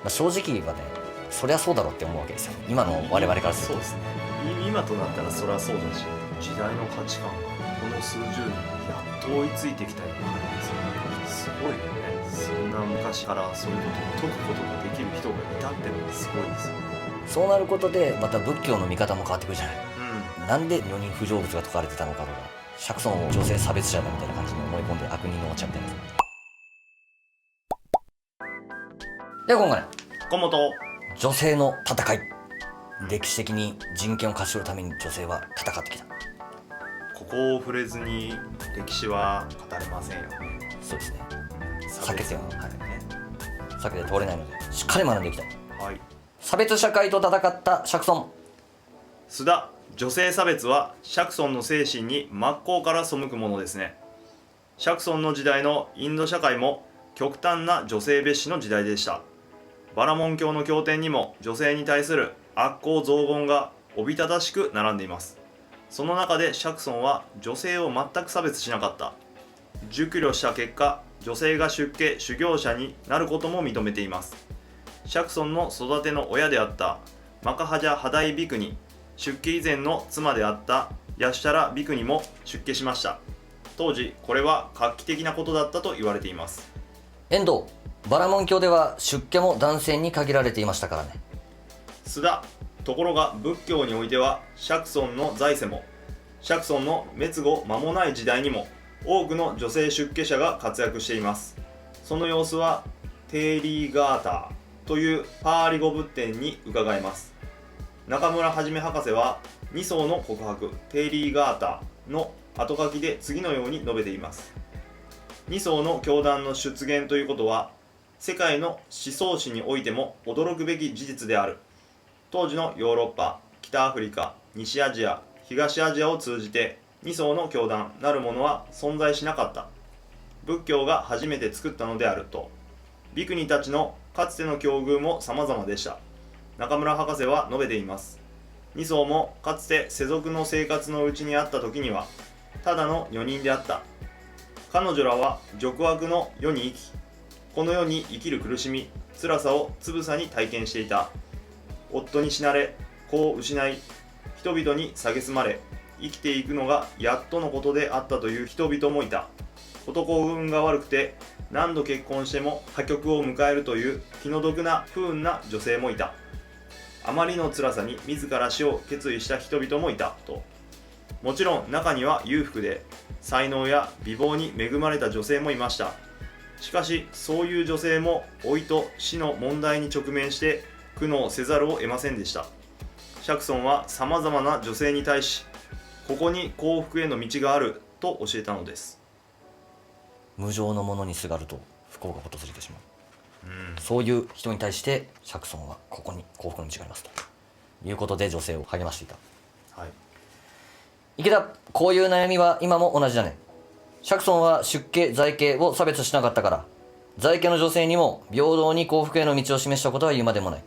正直はね、そりゃそうだろうって思うわけですよ、今の我々からすると。そうですね。今となったらそりゃそうだし、時代の価値観がこの数十年でやっと追いついてきたような感じですよね。すごいよね。そんな昔からそういうことを解くことができる人がいたってのがすごいですよね。そうなることでまた仏教の見方も変わってくるじゃない。うん。なんで女人不成仏が説かれてたのかとか、釈尊を女性差別者だみたいな感じに思い込んで悪人のおっちゃんみたいな。では今回ね、小本。女性の戦い、歴史的に人権を勝ち取るために女性は戦ってきた。ここを触れずに歴史は語れませんよね。そうですね、避けてはね。避けて通れないのでしっかり学んでいきたい。はい。差別社会と戦った釈尊。須田、女性差別は釈尊の精神に真っ向から背くものですね。釈尊の時代のインド社会も極端な女性蔑視の時代でした。バラモン教の経典にも女性に対する悪行雑言がおびただしく並んでいます。その中で釈尊は女性を全く差別しなかった。熟慮した結果、女性が出家修行者になることも認めています。釈尊の育ての親であったマカハジャ・ハダイ・ビクに出家以前の妻であったヤシャラ・ビクにも出家しました。当時これは画期的なことだったと言われています。遠藤、バラモン教では出家も男性に限られていましたからね。須田、ところが仏教においては釈尊の在世も釈尊の滅後間もない時代にも多くの女性出家者が活躍しています。その様子はテーリーガーターというパーリ語仏典に伺えます。中村はじめ博士は2層の告白テーリーガーターの後書きで次のように述べています。2層の教団の出現ということは世界の思想史においても驚くべき事実である。当時のヨーロッパ、北アフリカ、西アジア、東アジアを通じて2層の教団なるものは存在しなかった。仏教が初めて作ったのであると。ビクニたちのかつての境遇も様々でした。中村博士は述べています。2層もかつて世俗の生活のうちにあった時にはただの女人であった。彼女らは俗悪の世に生き、この世に生きる苦しみ、辛さをつぶさに体験していた。夫に死なれ、子を失い、人々に蔑まれ、生きていくのがやっとのことであったという人々もいた。男運が悪くて何度結婚しても破局を迎えるという気の毒な不運な女性もいた。あまりの辛さに自ら死を決意した人々もいたと。もちろん中には裕福で才能や美貌に恵まれた女性もいました。しかしそういう女性も老いと死の問題に直面して苦悩せざるを得ませんでした。釈尊はさまざまな女性に対し、ここに幸福への道があると教えたのです。無常のものにすがると不幸が訪れてしまう、そういう人に対して釈尊はここに幸福の道がありますということで女性を励ましていた。はい。池田、こういう悩みは今も同じだね。釈尊は出家在家を差別しなかったから、在家の女性にも平等に幸福への道を示したことは言うまでもない。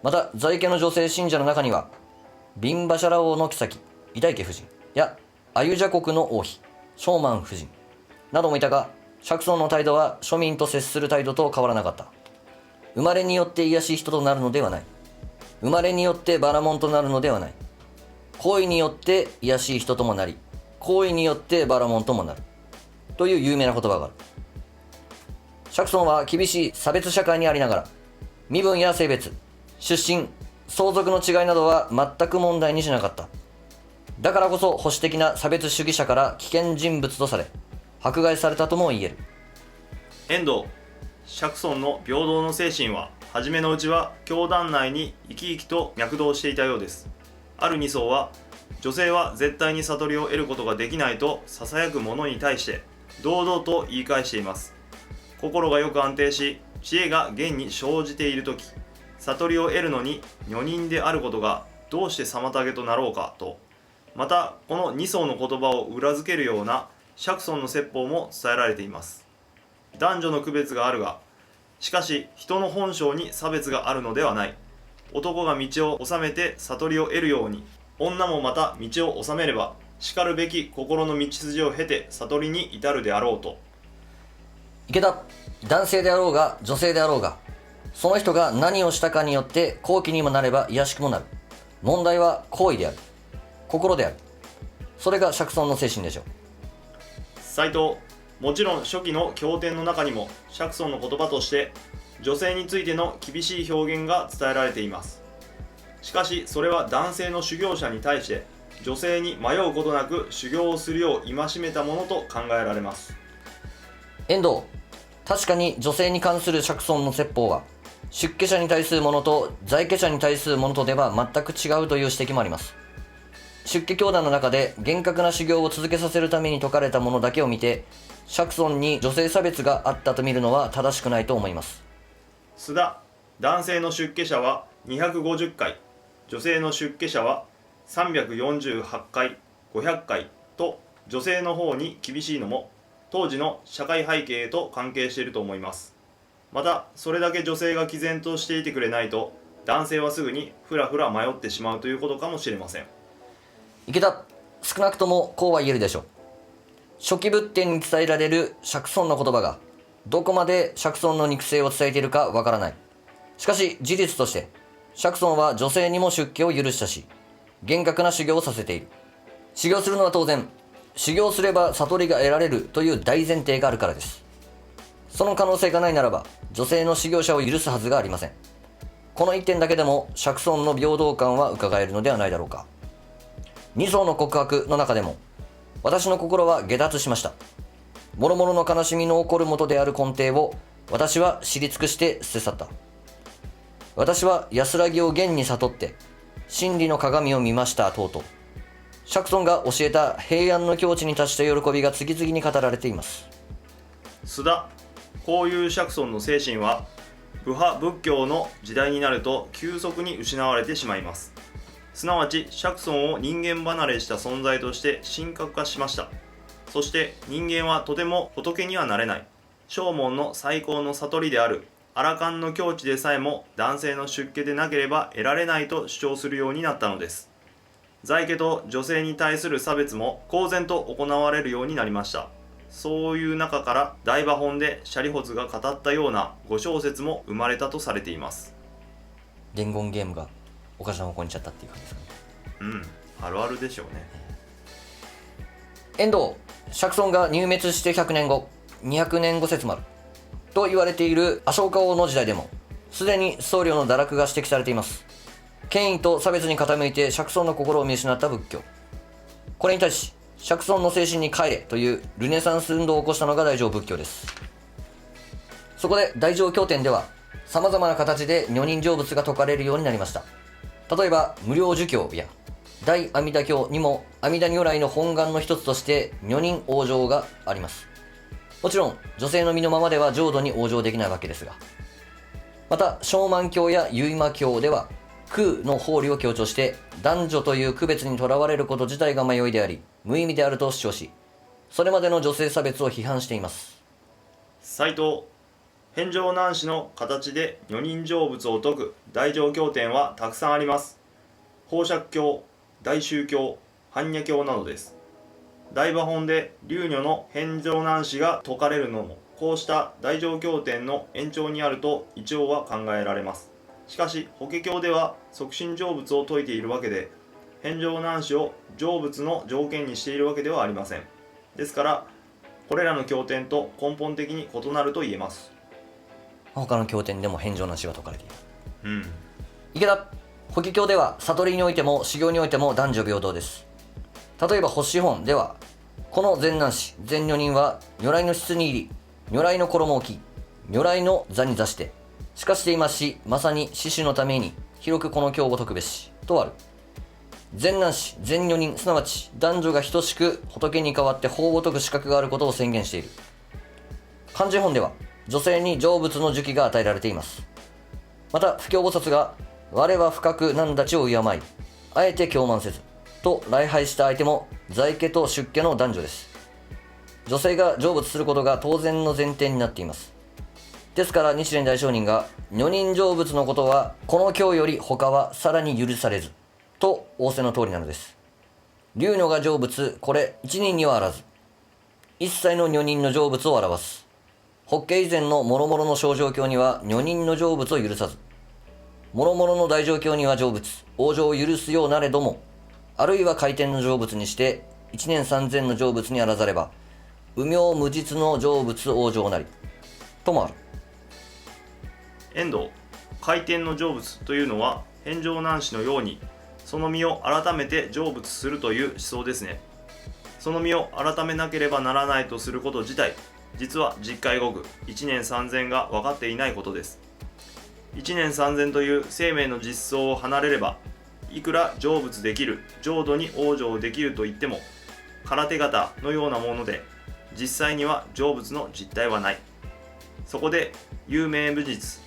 また在家の女性信者の中にはビンバシャラ王の妃イダイケ夫人やアユジャ国の王妃ショーマン夫人などもいたが、釈尊の態度は庶民と接する態度と変わらなかった。生まれによって卑しい人となるのではない。生まれによってバラモンとなるのではない。行為によって卑しい人ともなり、行為によってバラモンともなるという有名な言葉がある。釈尊は厳しい差別社会にありながら、身分や性別、出身、相続の違いなどは全く問題にしなかった。だからこそ保守的な差別主義者から危険人物とされ、迫害されたとも言える。遠藤、釈尊の平等の精神は初めのうちは教団内に生き生きと脈動していたようです。ある2層は女性は絶対に悟りを得ることができないとささやく者に対して堂々と言い返しています。心がよく安定し知恵が現に生じているとき、悟りを得るのに女人であることがどうして妨げとなろうかと。またこの2層の言葉を裏付けるような釈尊の説法も伝えられています。男女の区別があるが、しかし人の本性に差別があるのではない。男が道を治めて悟りを得るように、女もまた道を治めればしかるべき心の道筋を経て悟りに至るであろうと。池田、男性であろうが女性であろうが、その人が何をしたかによって好機にもなれば卑しくもなる。問題は行為である。心である。それが釈尊の精神でしょう。斉藤、もちろん初期の経典の中にも釈尊の言葉として女性についての厳しい表現が伝えられています。しかしそれは男性の修行者に対して女性に迷うことなく修行をするよう戒めたものと考えられます。遠藤、確かに女性に関する釈尊の説法は出家者に対するものと在家者に対するものとでは全く違うという指摘もあります。出家教団の中で厳格な修行を続けさせるために説かれたものだけを見て釈尊に女性差別があったと見るのは正しくないと思います。須田、男性の出家者は250回、女性の出家者は348回、500回と女性の方に厳しいのも当時の社会背景と関係していると思います。またそれだけ女性が毅然としていてくれないと男性はすぐにふらふら迷ってしまうということかもしれません。池田、少なくともこうは言えるでしょう。初期仏典に伝えられる釈尊の言葉がどこまで釈尊の肉声を伝えているかわからない。しかし事実として釈尊は女性にも出家を許したし厳格な修行をさせている。修行するのは当然、修行すれば悟りが得られるという大前提があるからです。その可能性がないならば女性の修行者を許すはずがありません。この一点だけでも釈尊の平等感は伺えるのではないだろうか。二層の告白の中でも私の心は下脱しました。諸々の悲しみの起こる元である根底を私は知り尽くして捨て去った。私は安らぎを現に悟って真理の鏡を見ましたとうとう。釈尊が教えた平安の境地に達した喜びが次々に語られています。須田、こういう釈尊の精神は部派仏教の時代になると急速に失われてしまいます。すなわち釈尊を人間離れした存在として神格化しました。そして人間はとても仏にはなれない、正門の最高の悟りであるアラカンの境地でさえも男性の出家でなければ得られないと主張するようになったのです。在家と女性に対する差別も公然と行われるようになりました。そういう中から大馬本でシャリホツが語ったような5小節も生まれたとされています。伝言ゲームがおかしな方向に行っちゃったっていう感じですかね。あるあるでしょうね。遠藤、釈尊が入滅して100年後、200年後説もあると言われているアショーカ王の時代でもすでに僧侶の堕落が指摘されています。権威と差別に傾いて釈尊の心を見失った仏教。これに対し釈尊の精神に帰れというルネサンス運動を起こしたのが大乗仏教です。そこで大乗経典ではさまざまな形で女人成仏が説かれるようになりました。例えば無量寿経や大阿弥陀経にも阿弥陀如来の本願の一つとして女人往生があります。もちろん女性の身のままでは浄土に往生できないわけですが、また勝鬘経や結馬経では空の法理を強調して男女という区別にとらわれること自体が迷いであり無意味であると主張し、それまでの女性差別を批判しています。斉藤、返上難師の形で女人成仏を説く大乗経典はたくさんあります。宝釈経、大宗経、般若経などです。大馬本で龍女の返上難師が説かれるのもこうした大乗経典の延長にあると一応は考えられます。しかし法華経では即身成仏を説いているわけで返上難師を成仏の条件にしているわけではありません。ですからこれらの経典と根本的に異なると言えます。他の経典でも返上なしが説かれている。うん。池田、法華経では悟りにおいても修行においても男女平等です。例えば法師本ではこの善男子善女人は如来の室に入り如来の衣を着如来の座に座してしかしていますし、まさに死守のために広くこの経を説くべしとある。善男子善女人、すなわち男女が等しく仏に代わって法を説く資格があることを宣言している。漢字本では女性に成仏の寿期が与えられています。また不教菩薩が我は深く何立ちを敬いあえて狂慢せずと礼拝した相手も在家と出家の男女です。女性が成仏することが当然の前提になっています。ですから日蓮大聖人が女人成仏のことはこの経より他はさらに許されずと仰せの通りなのです。龍女が成仏、これ一人にはあらず一切の女人の成仏を表す。法華以前の諸々の小状況には女人の成仏を許さず、諸々の大状況には成仏、往生を許すようなれども、あるいは回転の成仏にして一年三千の成仏にあらざれば、無明無実の成仏往生なりともある。遠藤、回転の成仏というのは返上難師のようにその身を改めて成仏するという思想ですね。その身を改めなければならないとすること自体、実は実戒語句一年三千が分かっていないことです。一年三千という生命の実相を離れれば、いくら成仏できる、浄土に往生できると言っても空手形のようなもので、実際には成仏の実態はない。そこで有名無実、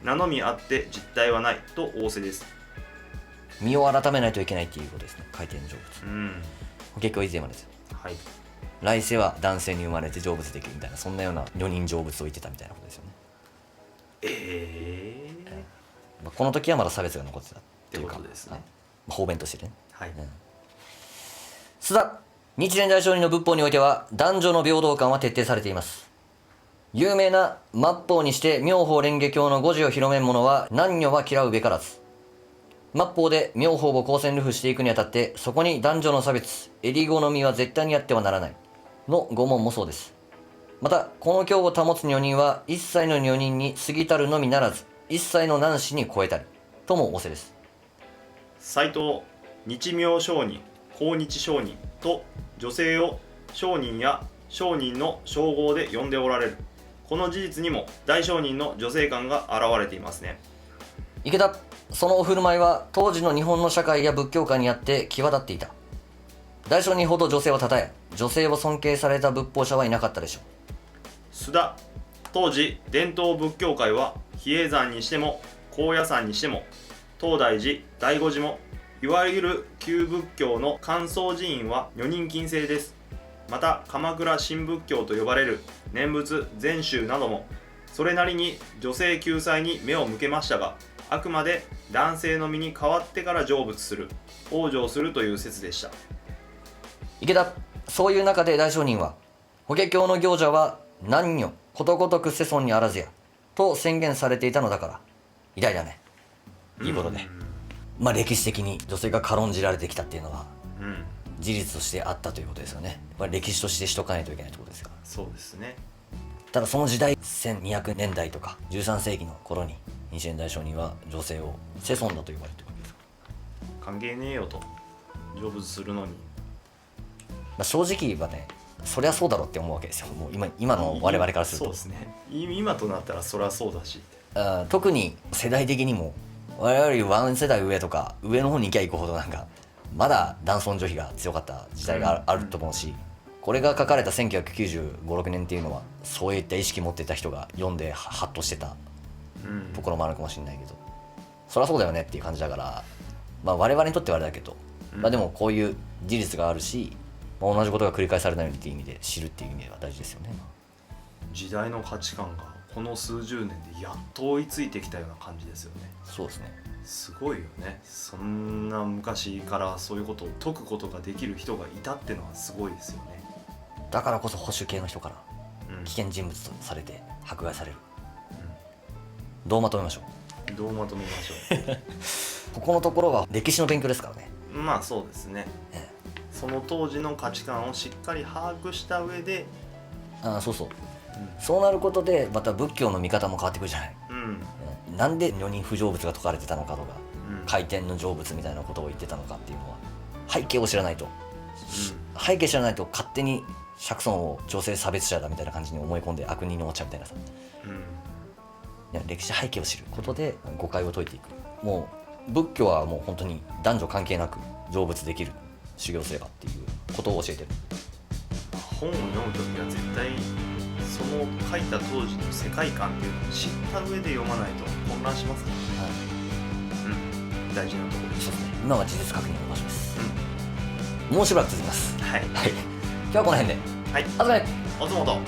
名のみあって実態はないと仰せです。身を改めないといけないっていうことですね。回転の成仏。結構以前までですよ。はい。来世は男性に生まれて成仏できるみたいな、そんなような女人成仏を言ってたみたいなことですよね。この時はまだ差別が残ってたっていうか、ことですね。方便としてね。はい。須田、日蓮大聖人の仏法においては男女の平等感は徹底されています。有名な末法にして妙法蓮華経の語事を広めん者は男女は嫌うべからず。末法で妙法を公選流布していくにあたって、そこに男女の差別、襟好みは絶対にあってはならないの語問もそうです。またこの教を保つ女人は一切の女人に過ぎたるのみならず、一切の男子に超えたりとも仰せです。斎藤、日妙上人、高日上人と女性を上人や上人の称号で呼んでおられる。この事実にも大上人の女性観が現れていますね。池田、そのお振る舞いは当時の日本の社会や仏教界にあって際立っていた。大上人ほど女性をたたえ、女性を尊敬された仏法者はいなかったでしょう。須田、当時伝統仏教界は比叡山にしても高野山にしても東大寺、醍醐寺もいわゆる旧仏教の関宗寺院は女人禁制です。また鎌倉新仏教と呼ばれる念仏禅宗などもそれなりに女性救済に目を向けましたが、あくまで男性の身に代わってから成仏する、往生するという説でした。池田、そういう中で大上人は法華経の行者は男女ことごとく世尊にあらずやと宣言されていたのだから偉大だね。いいことで、まあ歴史的に女性が軽んじられてきたっていうのは事実としてあったということですよね。まあ、歴史としてしとかないといけないということですから。そうですね。ただその時代1200年代とか13世紀の頃に日蓮大聖人は女性を世尊だと呼ばれているわけです。関係ねえよと、成仏するのに。まあ、正直はね、そりゃそうだろうって思うわけですよ。もう今の我々からすると。そうですね。今となったらそりゃそうだし。特に世代的にも我々よりワン世代上とか上の方に行きゃ行くほどなんかまだ男尊女卑が強かった時代があると思うし、これが書かれた1995、6年っていうのはそういった意識持ってた人が読んでハッとしてたところもあるかもしれないけど、そりゃそうだよねっていう感じだから、まあ我々にとってはあれだけど、まあでもこういう事実があるし、まあ、同じことが繰り返されないようにっていう意味で知るっていう意味では大事ですよね。時代の価値観がこの数十年でやっと追いついてきたような感じですよね。そうですね。すごいよね。そんな昔からそういうことを解くことができる人がいたってのはすごいですよね。だからこそ保守系の人から危険人物とされて迫害される、どうまとめましょう。どうまとめましょう。ここのところは歴史の勉強ですからね。まあそうですね、その当時の価値観をしっかり把握した上で、そうそう、そうなることでまた仏教の見方も変わってくるじゃない。なんで女人不成仏が説かれてたのかとか、回転の成仏みたいなことを言ってたのかっていうのは背景を知らないと、背景知らないと勝手に釈尊を女性差別者だみたいな感じに思い込んで悪人に思っちゃうみたいなさ、いや歴史背景を知ることで誤解を解いていく。もう仏教はもう本当に男女関係なく成仏できる修行すればっていうことを教えてる。本を読むときは絶対その書いた当時の世界観っていうのを知った上で読まないと混乱しますからね。大事なところです。そうですね。今は事実確認の場所です。もうしばらく続きます。はい。今日はこの辺で。はい。あとね。おつもと。